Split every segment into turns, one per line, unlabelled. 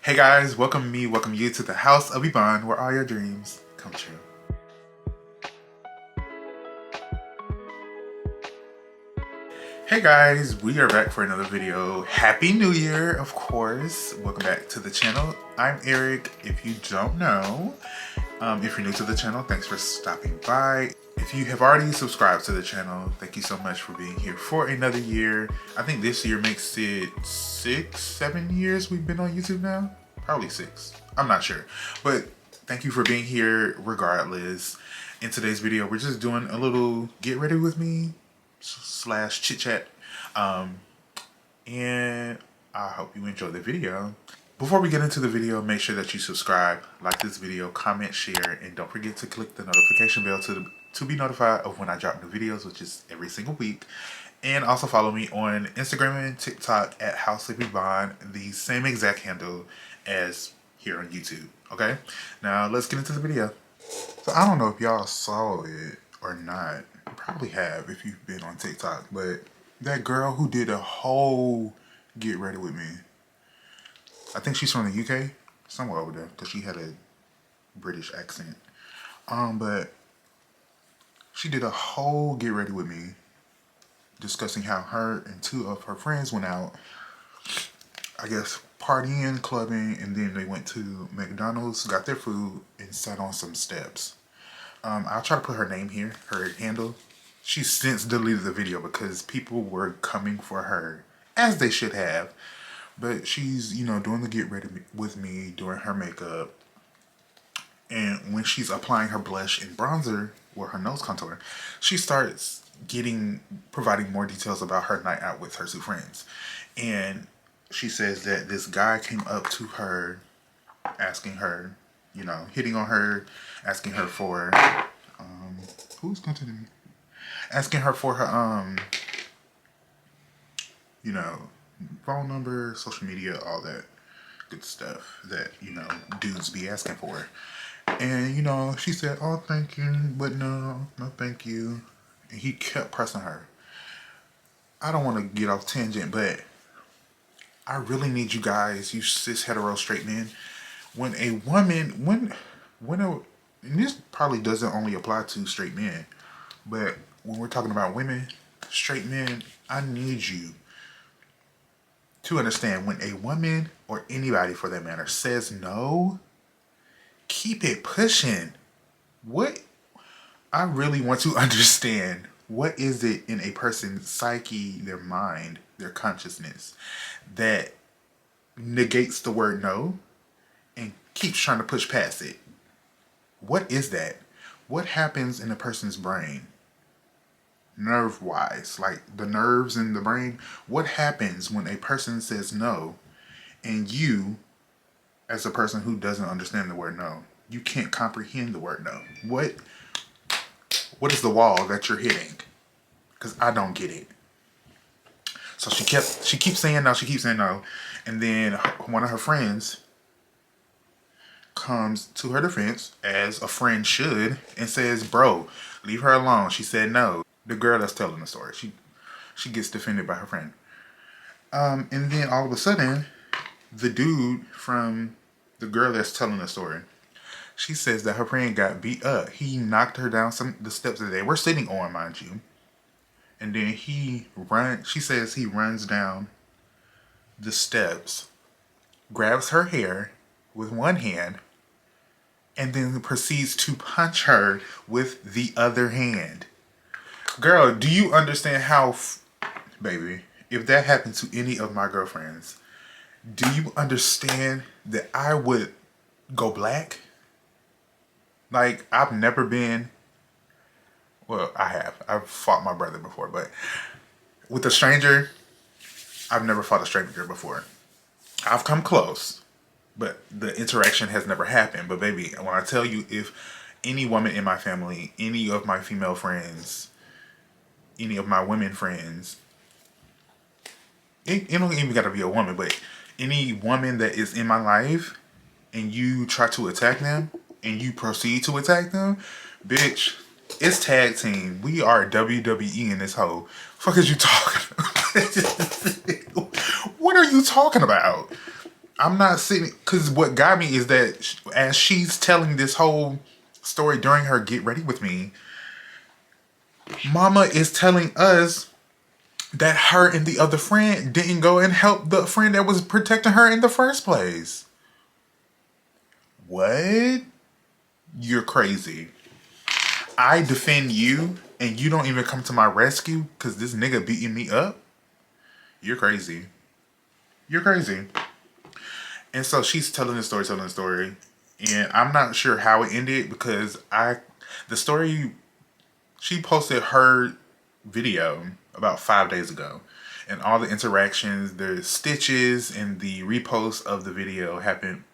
Hey guys, welcome you to the house of Yvonne, where all your dreams come true. Hey guys, we are back for another video. Happy New Year, of course. Welcome back to the channel. I'm Eric, if you don't know. If you're new to the channel, thanks for stopping by. If you have already subscribed to the channel, thank you so much for being here for another year. I think this year makes it 6-7 years we've been on YouTube now. Probably 6. I'm not sure. But thank you for being here regardless. In today's video, we're just doing a little get ready with me / chit chat. And I hope you enjoy the video. Before we get into the video, make sure that you subscribe, like this video, comment, share, and don't forget to click the notification bell to be notified of when I drop new videos, which is every single week. And also follow me on Instagram and TikTok at House of Yvonne, the same exact handle as here on YouTube. Okay, now let's get into the video. So I don't know if y'all saw it or not. You probably have if you've been on TikTok, but that girl who did a whole get ready with me, I think she's from the UK, somewhere over there, because she had a British accent. But she did a whole get ready with me, discussing how her and 2 of her friends went out, I guess partying, clubbing, and then they went to McDonald's, got their food, and sat on some steps. I'll try to put her name here, her handle. She's since deleted the video because people were coming for her, as they should have. But she's, you know, doing the get ready with me, doing her makeup. And when she's applying her blush and bronzer, or her nose contour, she starts providing more details about her night out with her 2 friends. And she says that this guy came up to her, asking her, you know, hitting on her, asking her for, who's continuing? Asking her for her, you know, phone number, social media, all that good stuff that, you know, dudes be asking for. And, you know, she said, oh, thank you, but no thank you. And he kept pressing her. I don't want to get off tangent, but I really need you guys, you cis hetero straight men, when a woman, and this probably doesn't only apply to straight men, but when we're talking about women, straight men, I need you to understand when a woman, or anybody for that matter, says no, keep it pushing. What I really want to understand, what is it in a person's psyche, their mind, their consciousness, that negates the word no and keeps trying to push past it? What is that? What happens in a person's brain? Nerve-wise, like the nerves in the brain. What happens when a person says no and you, as a person who doesn't understand the word no, you can't comprehend the word no? What is the wall that you're hitting? Because I don't get it. So she keeps saying no, and then one of her friends comes to her defense, as a friend should, and says, bro, leave her alone. She said no. The girl that's telling the story, she gets defended by her friend. And then all of a sudden, the dude from the girl that's telling the story, she says that her friend got beat up. He knocked her down the steps that they were sitting on, mind you. And then she says he runs down the steps, grabs her hair with one hand, and then proceeds to punch her with the other hand. Girl, do you understand how, baby, if that happened to any of my girlfriends, do you understand that I would go black? Like, I've never been, well, I have. I've fought my brother before, but with a stranger, I've never fought a stranger before. I've come close, but the interaction has never happened. But baby, when I tell you, if any woman in my family, any of my female friends, any of my women friends, it don't even gotta be a woman, but any woman that is in my life, and you try to attack them, and you proceed to attack them, bitch, it's tag team. We are WWE in this hoe. Fuck is you talking about? What are you talking about? I'm not sitting, because what got me is that as she's telling this whole story during her Get Ready With Me, Mama is telling us that her and the other friend didn't go and help the friend that was protecting her in the first place. What? You're crazy. I defend you and you don't even come to my rescue because this nigga beating me up? You're crazy. You're crazy. And so she's telling the story. And I'm not sure how it ended because the story, she posted her video about 5 days ago. And all the interactions, the stitches, and the repost of the video happened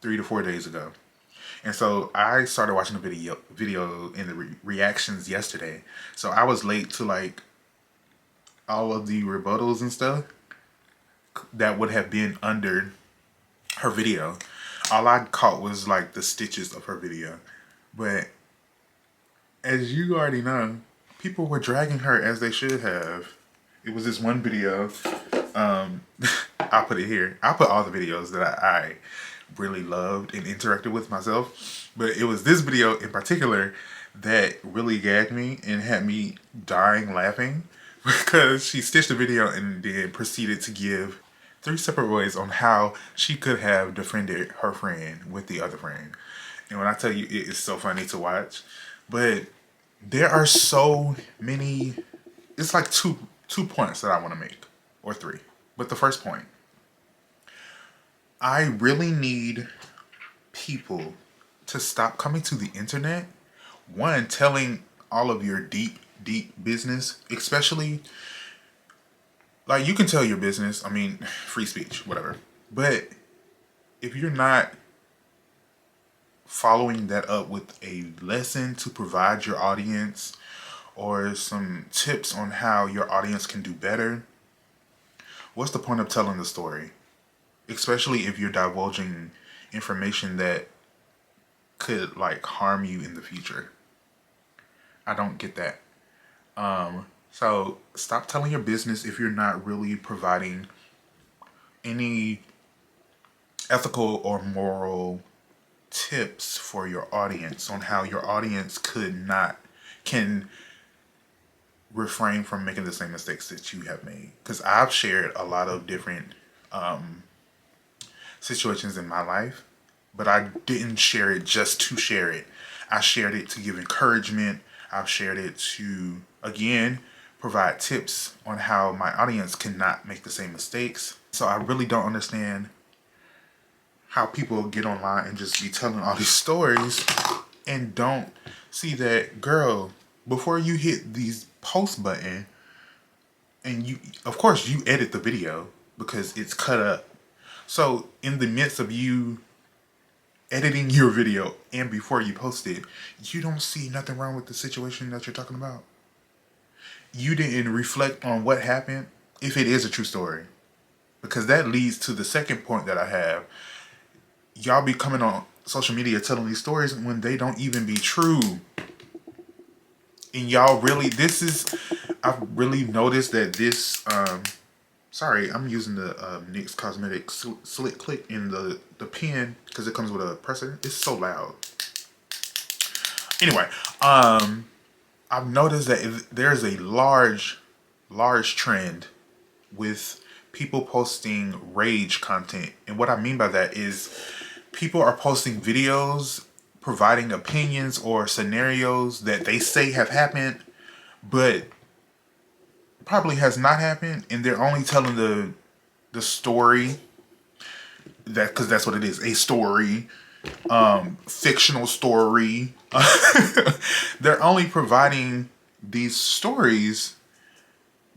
3 to 4 days ago. And so I started watching the video in the reactions yesterday. So I was late to like all of the rebuttals and stuff that would have been under her video. All I caught was like the stitches of her video. But as you already know, people were dragging her as they should have. It was this one video. I'll put it here. I'll put all the videos that I really loved and interacted with myself. But it was this video in particular that really gagged me and had me dying laughing because she stitched the video and then proceeded to give 3 separate ways on how she could have defended her friend with the other friend. And when I tell you, it is so funny to watch. But there are so many, it's like two points that I want to make, or 3. But the first point, I really need people to stop coming to the internet, one, telling all of your deep business, especially, like, you can tell your business, I mean, free speech, whatever. But if you're not following that up with a lesson to provide your audience or some tips on how your audience can do better, what's the point of telling the story? Especially if you're divulging information that could like harm you in the future. I don't get that. So stop telling your business if you're not really providing any ethical or moral tips for your audience on how your audience can refrain from making the same mistakes that you have made. Because I've shared a lot of different situations in my life, but I didn't share it just to share it. I shared it to give encouragement. I've shared it to, again, provide tips on how my audience cannot make the same mistakes. So I really don't understand how people get online and just be telling all these stories and don't see that, girl, before you hit these post button, and you, of course, you edit the video because it's cut up. So in the midst of you editing your video and before you post it, you don't see nothing wrong with the situation that you're talking about. You didn't reflect on what happened, if it is a true story. Because that leads to the second point that I have. Y'all be coming on social media telling these stories when they don't even be true. And y'all really, I've really noticed that this, sorry, I'm using the NYX Cosmetics Slick Click in the pen because it comes with a presser. It's so loud. Anyway, I've noticed that there's a large trend with people posting rage content. And what I mean by that is people are posting videos providing opinions or scenarios that they say have happened, but probably has not happened, and they're only telling the story, that because that's what it is, a story, fictional story. They're only providing these stories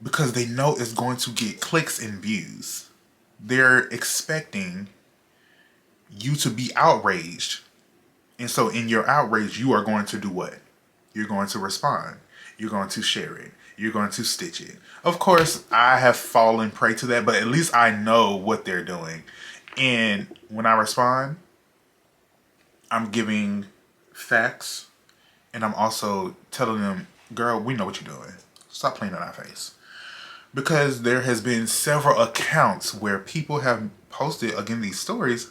because they know it's going to get clicks and views. They're expecting you to be outraged. And so in your outrage, you are going to do what? You're going to respond. You're going to share it. You're going to stitch it. Of course, I have fallen prey to that, but at least I know what they're doing. And when I respond, I'm giving facts, and I'm also telling them, girl, we know what you're doing. Stop playing in our face. Because there has been several accounts where people have posted again these stories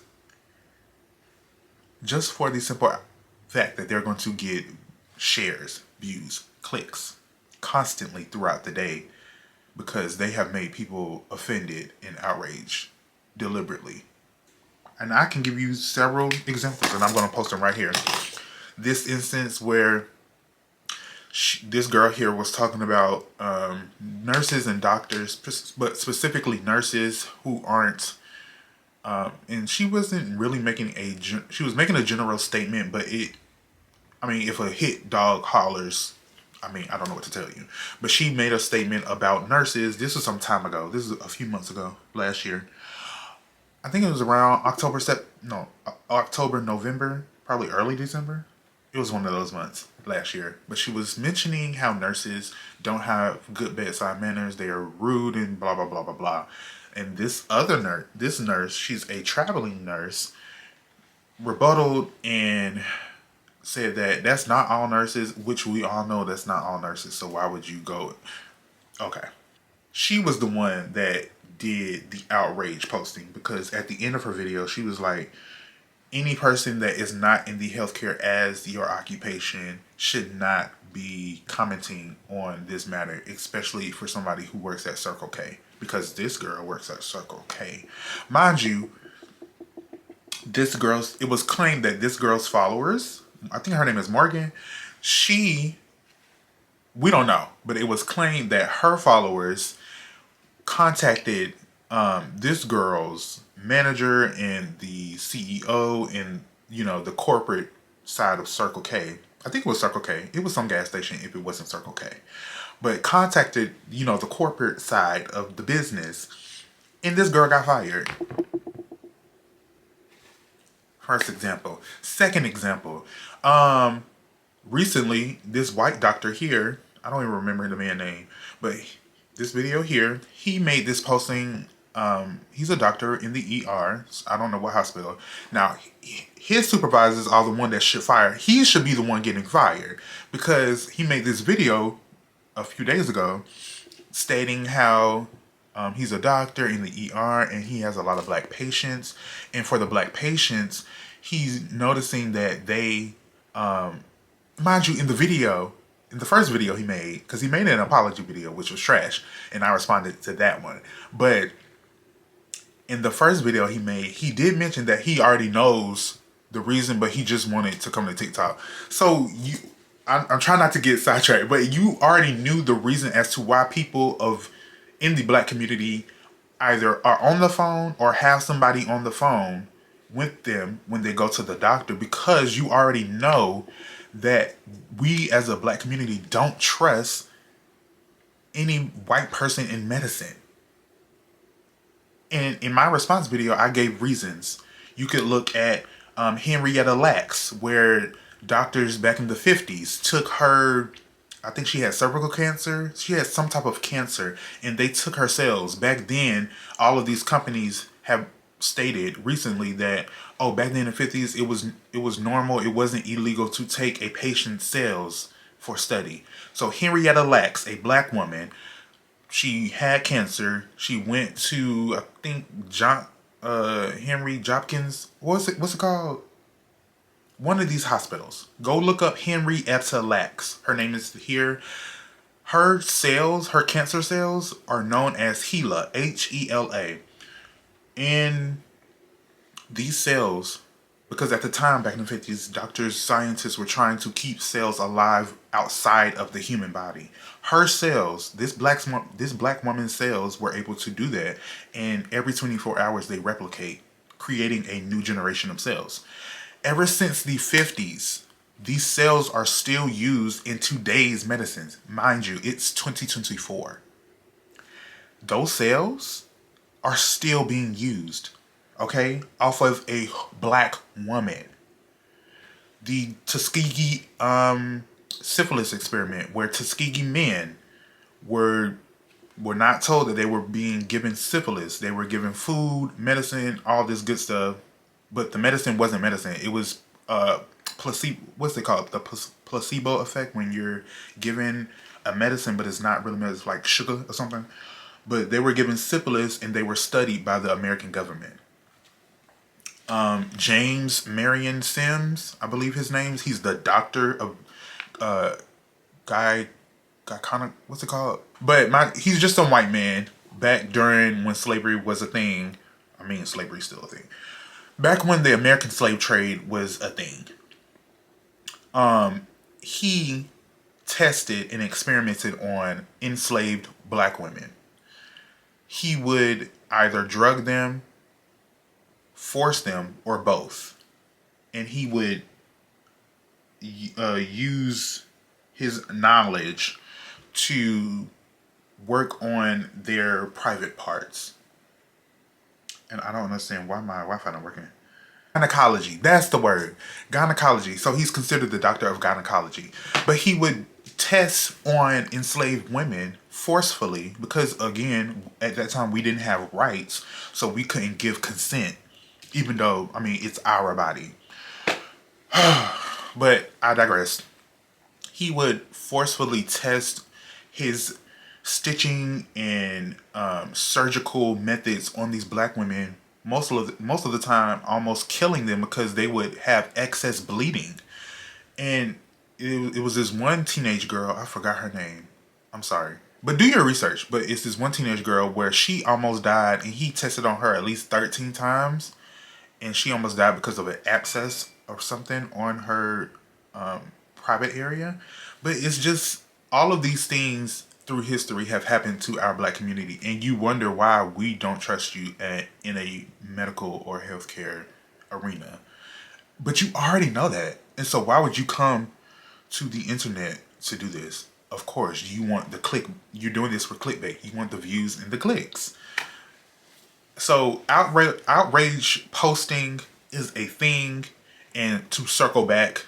just for the simple fact that they're going to get shares, views, clicks constantly throughout the day because they have made people offended and outraged deliberately. And I can give you several examples, and I'm going to post them right here. This instance where this girl here was talking about nurses and doctors, but specifically nurses who aren't, and she wasn't really making she was making a general statement, but if a hit dog hollers, I don't know what to tell you. But she made a statement about nurses. This was some time ago. This is a few months ago, last year. I think it was around October, November, probably early December. It was one of those months last year. But she was mentioning how nurses don't have good bedside manners. They are rude and blah, blah, blah, blah, blah. And this nurse, she's a traveling nurse, rebutted and said that that's not all nurses, which we all know that's not all nurses. So why would you go? Okay. She was the one that did the outrage posting because at the end of her video, she was like, any person that is not in the healthcare as your occupation should not be commenting on this matter, especially for somebody who works at Circle K, because this girl works at Circle K. Mind you, it was claimed that this girl's followers, I think her name is Morgan, we don't know, but it was claimed that her followers contacted this girl's manager and the CEO and, the corporate side of Circle K. I think it was Circle K. It was some gas station if it wasn't Circle K. But contacted, the corporate side of the business, and this girl got fired. First example. Second example. Recently, this white doctor here, I don't even remember the man's name, but this video here, he made this posting. He's a doctor in the ER. I don't know what hospital. Now, his supervisors are the one that should fire. He should be the one getting fired because he made this video a few days ago stating how he's a doctor in the ER and he has a lot of black patients. And for the black patients, he's noticing that they, mind you, in the first video he made, because he made an apology video, which was trash, and I responded to that one. But in the first video he made, he did mention that he already knows the reason, but he just wanted to come to TikTok. So I'm trying not to get sidetracked, but you already knew the reason as to why people in the black community either are on the phone or have somebody on the phone with them when they go to the doctor, because you already know that we as a black community don't trust any white person in medicine. And in my response video, I gave reasons. You could look at Henrietta Lacks, where doctors back in the 50s took her, I think she had cervical cancer. She had some type of cancer, and they took her cells. Back then, all of these companies have stated recently that, oh, back then in the 50s, it was normal. It wasn't illegal to take a patient's cells for study. So Henrietta Lacks, a black woman, she had cancer. She went to, I think, Henry Jopkins. What's it called? One of these hospitals. Go look up Henrietta Lacks. Her name is here. Her cells, her cancer cells, are known as HeLa, H-E-L-A. And these cells, because at the time, back in the 50s, doctors, scientists were trying to keep cells alive outside of the human body. Her cells, this black woman's cells, were able to do that. And every 24 hours, they replicate, creating a new generation of cells. Ever since the 50s, these cells are still used in today's medicines. Mind you, it's 2024. Those cells are still being used, okay, off of a black woman. The Tuskegee syphilis experiment, where Tuskegee men were not told that they were being given syphilis. They were given food, medicine, all this good stuff, but the medicine wasn't medicine. It was placebo. What's it called? The placebo effect, when you're given a medicine but it's not really medicine, like sugar or something. But they were given syphilis, and they were studied by the American government. James Marion Sims, I believe his name's. He's the doctor of guy kind of, what's it called? But he's just some white man back during when slavery was a thing. I mean, slavery's still a thing. Back when the American slave trade was a thing. He tested and experimented on enslaved black women. He would either drug them, force them, or both. And he would use his knowledge to work on their private parts. And I don't understand why my Wi-Fi not working. Gynecology, that's the word. Gynecology. So he's considered the doctor of gynecology. But he would test on enslaved women forcefully because, again, at that time we didn't have rights, so we couldn't give consent, even though, I mean, it's our body. But I digress. He would forcefully test his stitching and surgical methods on these black women, most of the time almost killing them because they would have excess bleeding. And it was this one teenage girl, I forgot her name, I'm sorry, but do your research. But it's this one teenage girl where she almost died, and he tested on her at least 13 times, and she almost died because of an abscess or something on her private area. But it's just, all of these things through history have happened to our black community, and you wonder why we don't trust you in a medical or healthcare arena. But you already know that, and so why would you come to the internet to do this? Of course, you want the click. You're doing this for clickbait. You want the views and the clicks. So outrage posting is a thing. And to circle back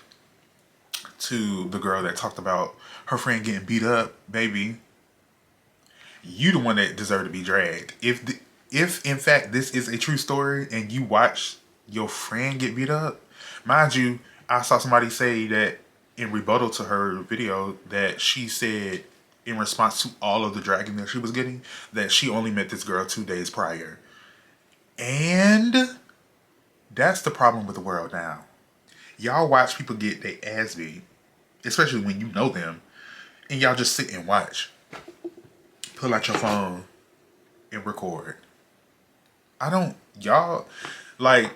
to the girl that talked about her friend getting beat up, baby, you the one that deserve to be dragged. If in fact this is a true story and you watch your friend get beat up, mind you, I saw somebody say that in rebuttal to her video that she said in response to all of the dragging that she was getting, that she only met this girl 2 days prior. And that's the problem with the world now. Y'all watch people get their ass beat, especially when you know them, and y'all just sit and watch. Pull out your phone and record. Y'all, like,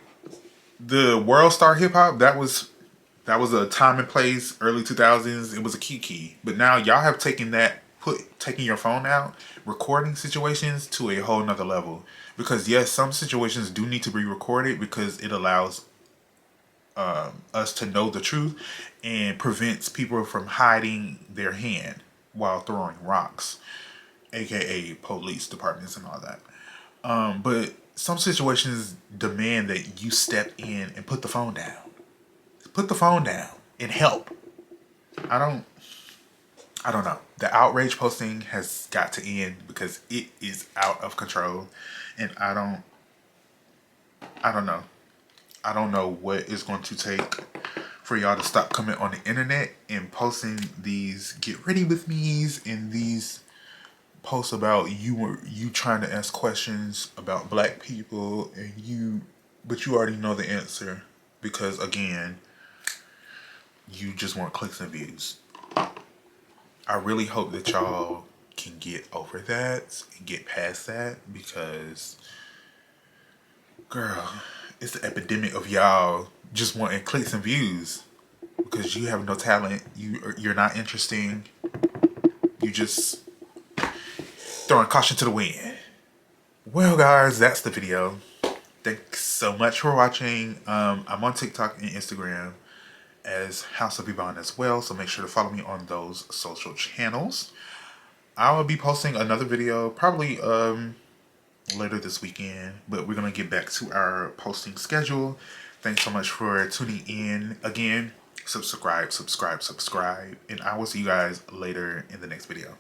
the World Star Hip Hop, that was a time and place, early 2000s. It was a key. But now y'all have taken that, taking your phone out, recording situations to a whole nother level. Because yes, some situations do need to be recorded because it allows us to know the truth and prevents people from hiding their hand while throwing rocks, aka police departments and all that. But some situations demand that you step in and put the phone down. Put the phone down and help. I don't know. The outrage posting has got to end because it is out of control, and I don't know. I don't know what it's going to take for y'all to stop coming on the internet and posting these get ready with me's and these posts about you trying to ask questions about black people but you already know the answer because, again, you just want clicks and views. I really hope that y'all can get over that and get past that because, girl, it's the epidemic of y'all just wanting clicks and views because you have no talent. You're not interesting. You just throwing caution to the wind. Well, guys, that's the video. Thanks so much for watching. I'm on TikTok and Instagram as House of Yvonne as well, so make sure to follow me on those social channels. I will be posting another video probably later this weekend, but we're gonna get back to our posting schedule. Thanks so much for tuning in. Again, subscribe, and I will see you guys later in the next video.